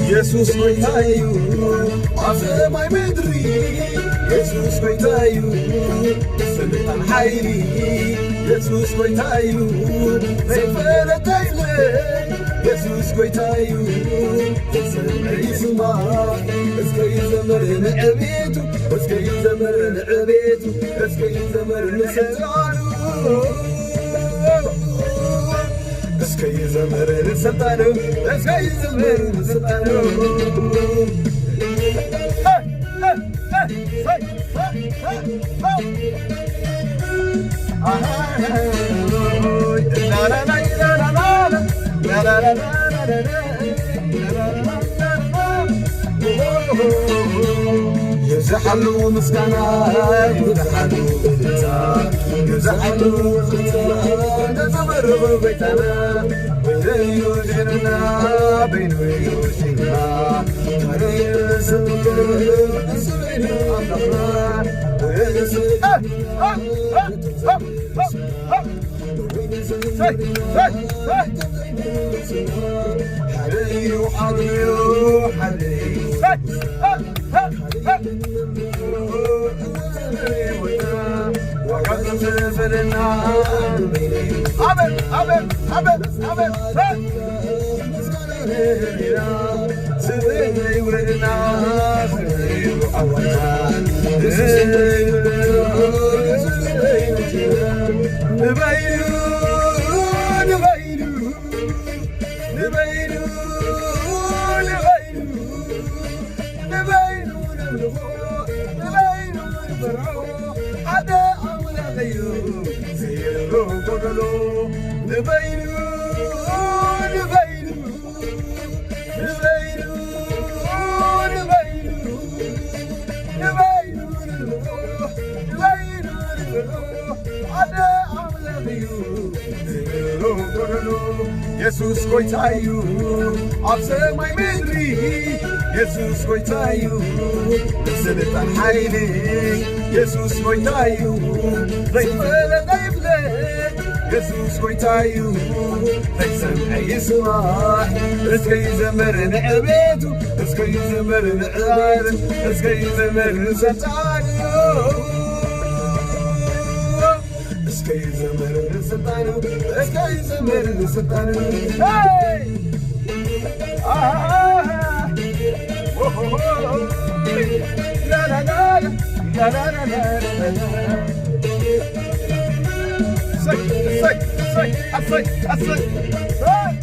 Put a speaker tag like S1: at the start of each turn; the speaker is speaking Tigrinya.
S1: ኢየሱስ ጌታዩ አሰማይ ምድሪ ኢየሱስ ጌታዩ ስልጣን ኃይሊ ኢየሱስ ጌታዩ ዘይፈለጠይለ ኢየሱስ ጌታዩ ሰማይ ይስማ እስከ ይዘመር ንዕቤቱ እስከ ይዘመር ንዕቤቱ እስከ ይዘመር ንስልጣኑ እስከ ይዘመር ንስልጣኑ እስከ ይዘመር ንስልጣኑ يزحلو مسكنا يزحلو بلتا يزحلو بلتا نزمر بيتنا ويليو جننا بين ويليو جننا تريل سنكر سبينو عمدخنا ويليو حليو حليو حليو ኢየሱስ ጌታዩ ኣብ ሰማይ ምድሪ ኢየሱስ ጌታዩ ስልጣን ኃይሊ ኢየሱስ ጌታዩ ዘይፈለጥ ይፍለጥ ኢየሱስ ጌታዩ ዘይሰምዐ ይስማዕ እስከ ይዘመር ንዕቤቱ እስከ ይዘመር ንዕባር እስከ ይዘመር ንስልጣኑ እስከ ይዘመር ንስልጣኑ እስከ ይዘመር ንስልጣኑ Say,